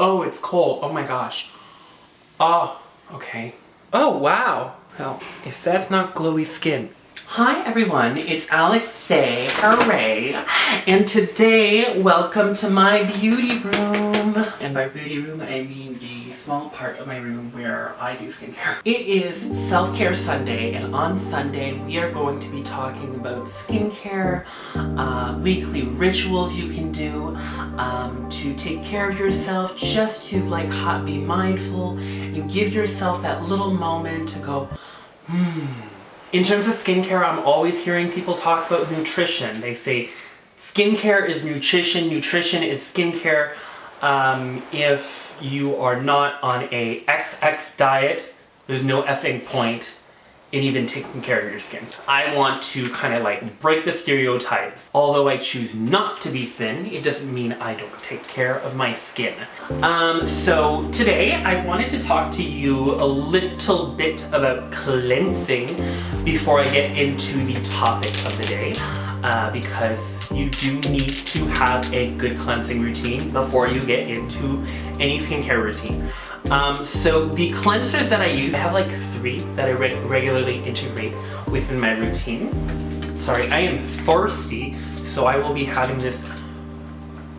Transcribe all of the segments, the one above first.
Oh, it's cold. Oh my gosh. Oh, okay. Oh, wow. Well, if that's not glowy skin. Hi everyone, it's Alex Day, hooray, and today, welcome to my beauty room. And by beauty room, I mean the small part of my room where I do skincare. It is Self-Care Sunday, and on Sunday, we are going to be talking about skincare, weekly rituals you can do to take care of yourself, just to be mindful and give yourself that little moment to go, In terms of skincare, I'm always hearing people talk about nutrition. They say skincare is nutrition, nutrition is skincare. If you are not on a XX diet, there's no effing point in even taking care of your skin. I want to kind of break the stereotype. Although I choose not to be thin, it doesn't mean I don't take care of my skin. So today I wanted to talk to you a little bit about cleansing before I get into the topic of the day, because you do need to have a good cleansing routine before you get into any skincare routine. So the cleansers that I use, I have 3 that I regularly integrate within my routine. Sorry, I am thirsty, so I will be having this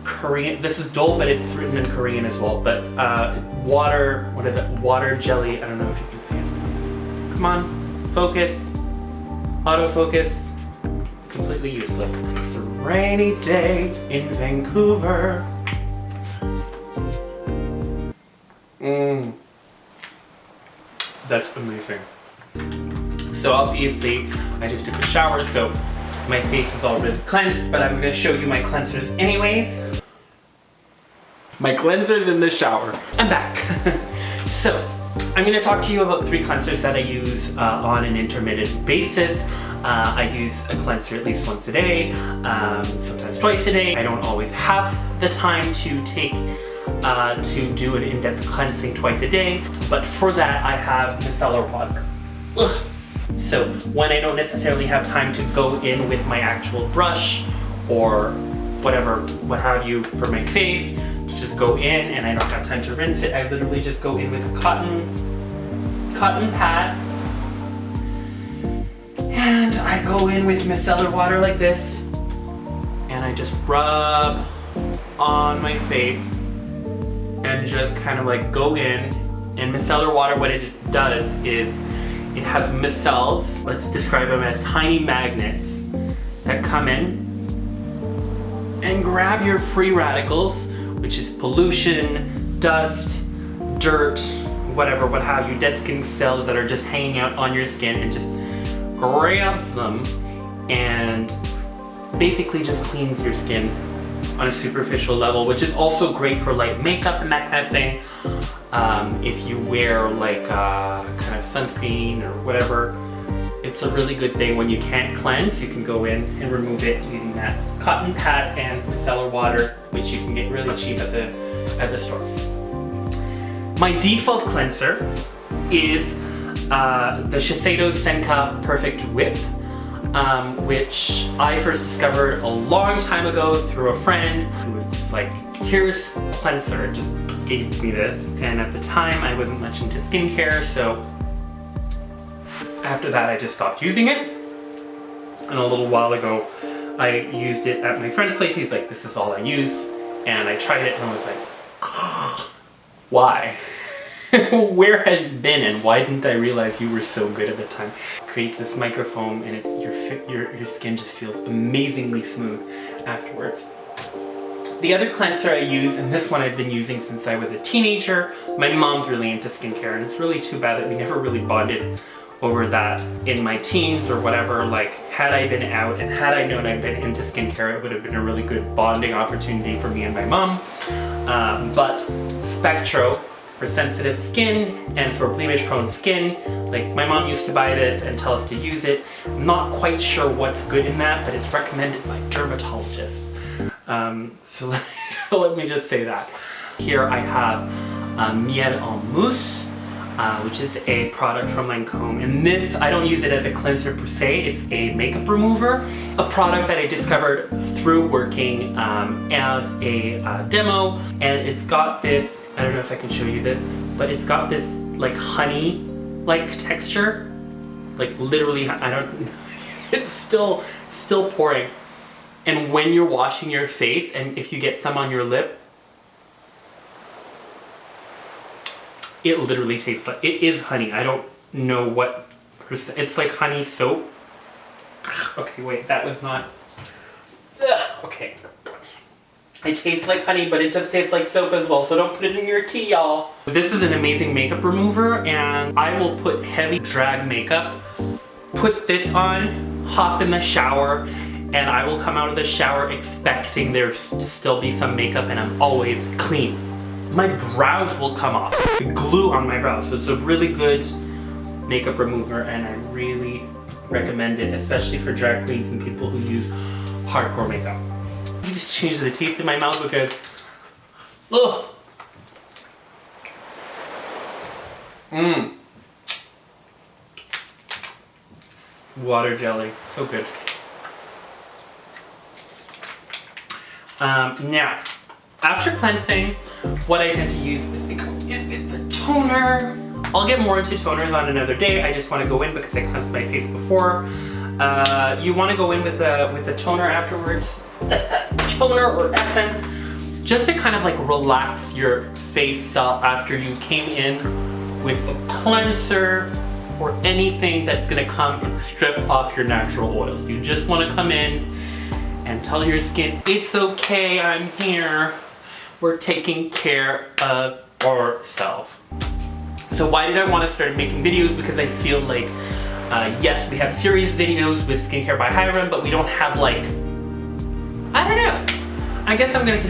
Korean, this is Dole, but it's written in Korean as well, but water, what is it, water jelly, I don't know if you can see it. Come on, focus, autofocus, it's completely useless. It's a rainy day in Vancouver. That's amazing. So obviously, I just took a shower, so my face is already cleansed, but I'm gonna show you my cleansers anyways. My cleanser's in the shower. I'm back. So, I'm gonna talk to you about 3 cleansers that I use on an intermittent basis. I use a cleanser at least once a day, sometimes twice a day. I don't always have the time to do an in-depth cleansing twice a day, but for that I have micellar water. Ugh. So when I don't necessarily have time to go in with my actual brush or whatever, what have you, for my face, to just go in and I don't have time to rinse it, I literally just go in with a cotton pad, and I go in with micellar water like this, and I just rub on my face and just kind of go in. And micellar water, what it does is it has micelles, let's describe them as tiny magnets that come in and grab your free radicals, which is pollution, dust, dirt, whatever, what have you, dead skin cells that are just hanging out on your skin, and just grabs them and basically just cleans your skin on a superficial level, which is also great for makeup and that kind of thing. If you wear kind of sunscreen or whatever, it's a really good thing. When you can't cleanse, you can go in and remove it using that cotton pad and micellar water, which you can get really cheap at the store. My default cleanser is the Shiseido Perfect Whip, which I first discovered a long time ago through a friend who was just here's cleanser, just gave me this. And at the time I wasn't much into skincare, so after that I just stopped using it. And a little while ago I used it at my friend's place. He's like, this is all I use. And I tried it and I was like, why? Where have you been, and why didn't I realize you were so good at the time? It creates this microfoam, and your skin just feels amazingly smooth afterwards. The other cleanser I use, and this one I've been using since I was a teenager. My mom's really into skincare, and it's really too bad that we never really bonded over that in my teens or whatever. Had I been out and had I known I'd been into skincare, it would have been a really good bonding opportunity for me and my mom. But Spectro, for sensitive skin and for blemish prone skin, my mom used to buy this and tell us to use it. I'm not quite sure what's good in that, but it's recommended by dermatologists. So let me just say that. Here I have Miel-en-Mousse, which is a product from Lancome. And this, I don't use it as a cleanser per se, it's a makeup remover. A product that I discovered through working as a demo, and it's got this I don't know if I can show you this, but it's got this like honey-like texture. Like literally, I don't, it's still pouring. And when you're washing your face, and if you get some on your lip, it literally tastes like, it is honey. I don't know what percent, it's like honey soap. Okay, wait, that was not, okay. It tastes like honey, but it just tastes like soap as well, so don't put it in your tea, y'all. This is an amazing makeup remover, and I will put heavy drag makeup, put this on, hop in the shower, and I will come out of the shower expecting there to still be some makeup, and I'm always clean. My brows will come off, the glue on my brows, so it's a really good makeup remover, and I really recommend it, especially for drag queens and people who use hardcore makeup. I just changed the taste in my mouth because, ugh. Water jelly, so good. Now, after cleansing, what I tend to use is I go in with the toner. I'll get more into toners on another day. I just want to go in because I cleansed my face before. You want to go in with the toner afterwards. Toner or essence, just to kind of like relax your face cell after you came in with a cleanser or anything that's gonna come and strip off your natural oils. You just want to come in and tell your skin, it's okay, I'm here. We're taking care of ourselves. So why did I want to start making videos? Because I feel like, yes, we have series videos with Skincare by Hyram, but we don't have like, I don't know. I guess I'm gonna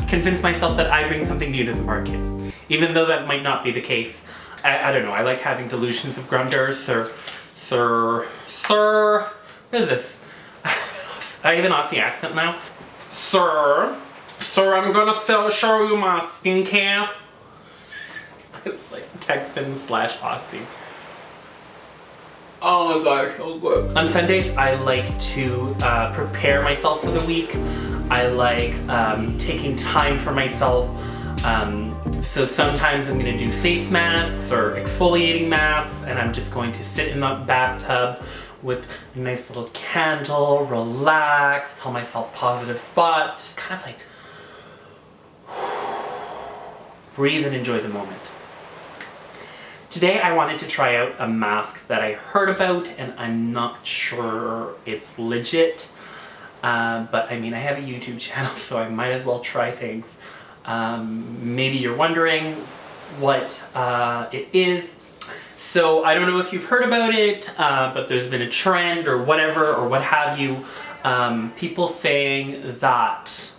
convince myself that I bring something new to the market. Even though that might not be the case. I don't know, I like having delusions of grandeur, what is this? I have an Aussie accent now. Sir, I'm gonna show you my skincare. It's like Texan / Aussie. Oh my gosh, so good. On Sundays, I like to prepare myself for the week. I like taking time for myself. So sometimes I'm gonna do face masks or exfoliating masks, and I'm just going to sit in the bathtub with a nice little candle, relax, tell myself positive spots, just kind of like breathe and enjoy the moment. Today I wanted to try out a mask that I heard about, and I'm not sure it's legit, but I mean, I have a YouTube channel, so I might as well try things. Maybe you're wondering what it is. So I don't know if you've heard about it, but there's been a trend or whatever, or what have you, people saying that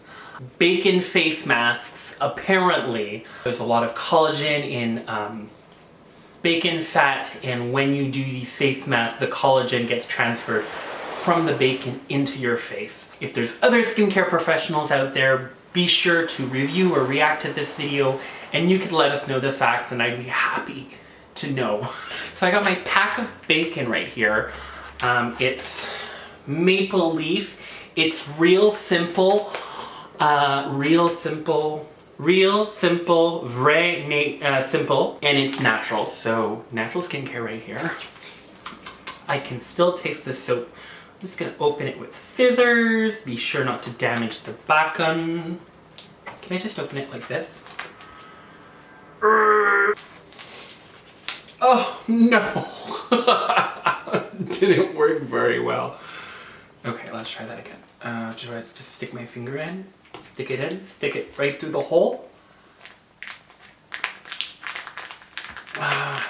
bacon face masks, apparently, there's a lot of collagen in bacon fat, and when you do these face masks, the collagen gets transferred from the bacon into your face. If there's other skincare professionals out there, be sure to review or react to this video, and you could let us know the facts, and I'd be happy to know. So I got my pack of bacon right here. It's maple leaf. It's real simple, simple, and it's natural. So natural skincare right here. I can still taste the soap. I'm just gonna open it with scissors. Be sure not to damage the bacon. Can I just open it like this? Oh no! Didn't work very well. Okay, let's try that again. Should I just stick my finger in? Stick it in? Stick it right through the hole? I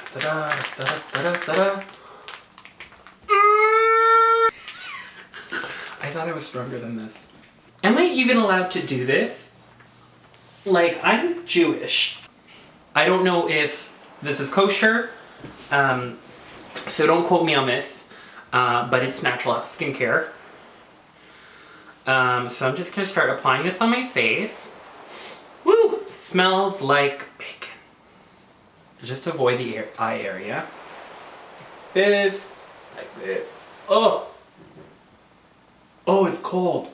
thought I was stronger than this. Am I even allowed to do this? Like, I'm Jewish. I don't know if this is kosher, so don't quote me on this, but it's natural skincare. So I'm just gonna start applying this on my face. Woo! Smells like bacon. Just avoid the eye area. Like this. Oh! Oh, it's cold.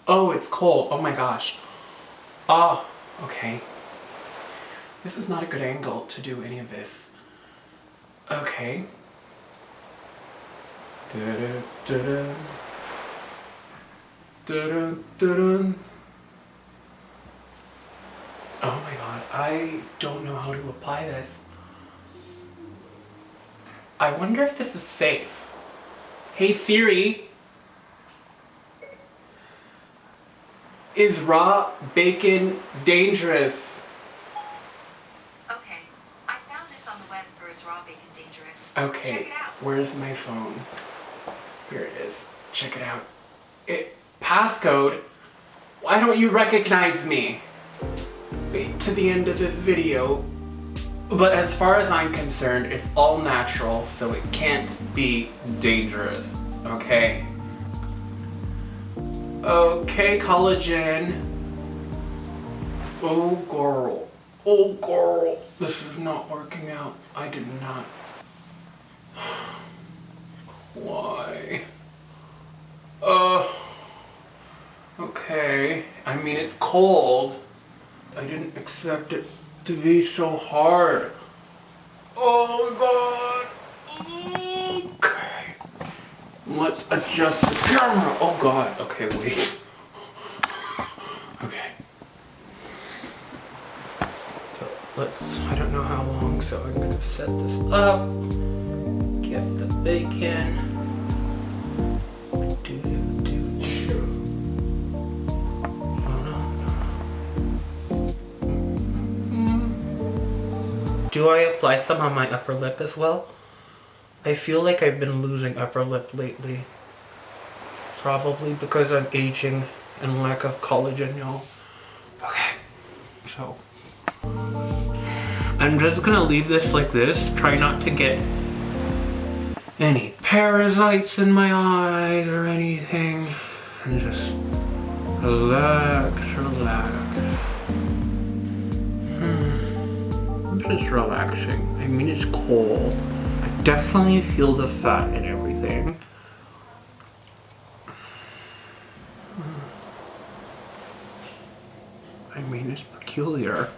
Oh, it's cold. Oh my gosh. Oh, okay. This is not a good angle to do any of this. Okay. Da-da, da-da. Da-da, da-da. Oh my god, I don't know how to apply this. I wonder if this is safe. Hey Siri. Is raw bacon dangerous? Okay, I found this on the web for is raw bacon dangerous. Okay, Check it out. where's my phone? Here it is. Check it out. Passcode? Why don't you recognize me? Wait to the end of this video. But as far as I'm concerned, it's all natural, so it can't be dangerous, okay? Okay, collagen. Oh girl. Oh girl. This is not working out. I did not. Why? Okay. I mean, it's cold. I didn't expect it to be so hard. Oh god. Okay. Let's adjust the camera. Oh god. Okay, wait. Okay. So I don't know how long, so I'm gonna set this up. Get the bacon. Do I apply some on my upper lip as well? I feel like I've been losing upper lip lately. Probably because I'm aging and lack of collagen, y'all. Okay, so I'm just gonna leave this like this. Try not to get any parasites in my eyes or anything. And just relax, relax. I'm just relaxing. I mean, it's cold. I definitely feel the fat and everything. I mean, it's peculiar.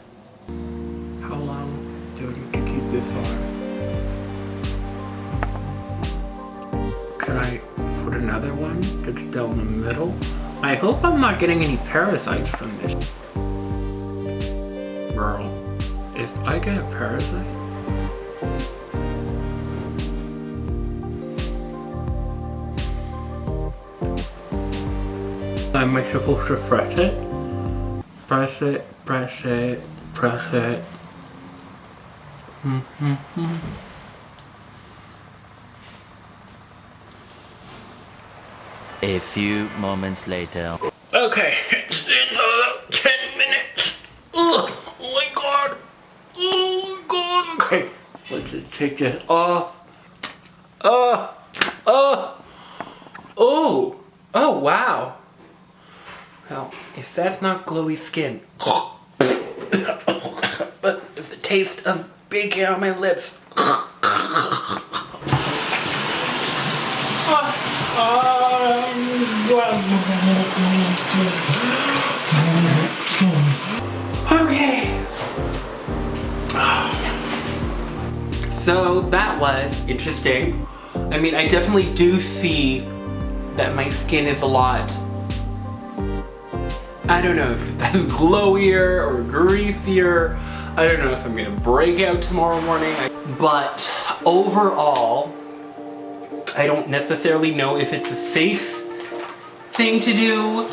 How long do I need to keep this on? Can I put another one that's down the middle? I hope I'm not getting any parasites from this. Girl, if I get a parasite, am I supposed to press it? Press it, press it, press it. A few moments later. Okay, it's been about 10 minutes. Ugh, oh my god. Oh god. Okay, let's just take this off. Oh wow. Well, if that's not glowy skin, but it's the taste of bacon on my lips. Okay. So that was interesting. I mean, I definitely do see that my skin is a lot, I don't know if that's glowier or greasier. I don't know if I'm gonna break out tomorrow morning. But overall, I don't necessarily know if it's a safe thing to do.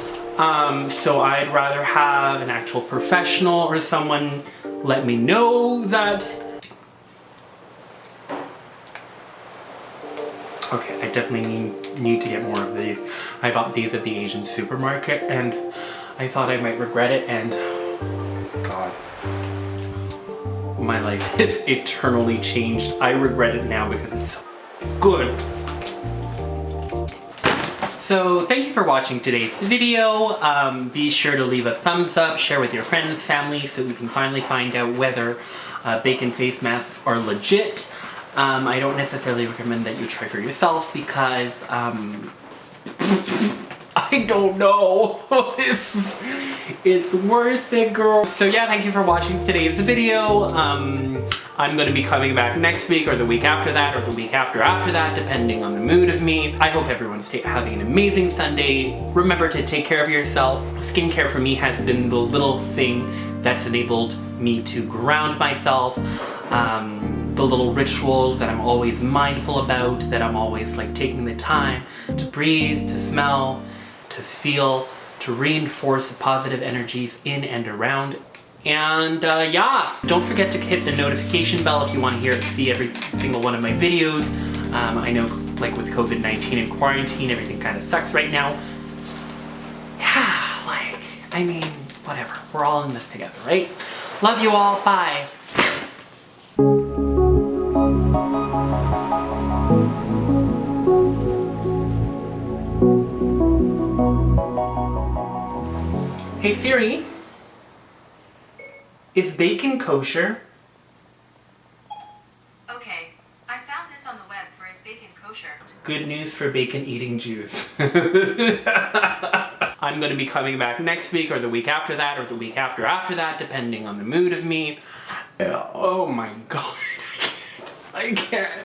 So I'd rather have an actual professional or someone let me know that. Okay, I definitely need to get more of these. I bought these at the Asian supermarket and I thought I might regret it, and God, my life is eternally changed. I regret it now because it's so good. So thank you for watching today's video. Be sure to leave a thumbs up, share with your friends, family, so we can finally find out whether bacon face masks are legit. I don't necessarily recommend that you try for yourself because I I don't know if it's worth it, girl. So yeah, thank you for watching today's video. I'm gonna be coming back next week or the week after that or the week after that, depending on the mood of me. I hope everyone's having an amazing Sunday. Remember to take care of yourself. Skincare for me has been the little thing that's enabled me to ground myself. The little rituals that I'm always mindful about, that I'm always like taking the time to breathe, to smell, to feel, to reinforce the positive energies in and around. And yeah, don't forget to hit the notification bell if you want to see every single one of my videos. I know like with COVID-19 and quarantine, everything kind of sucks right now. Yeah, like, I mean, whatever. We're all in this together, right? Love you all, bye. Hey Siri, is bacon kosher? Okay, I found this on the web for is bacon kosher. Good news for bacon eating Jews. I'm gonna be coming back next week or the week after that or the week after that, depending on the mood of me. Oh my God, I can't.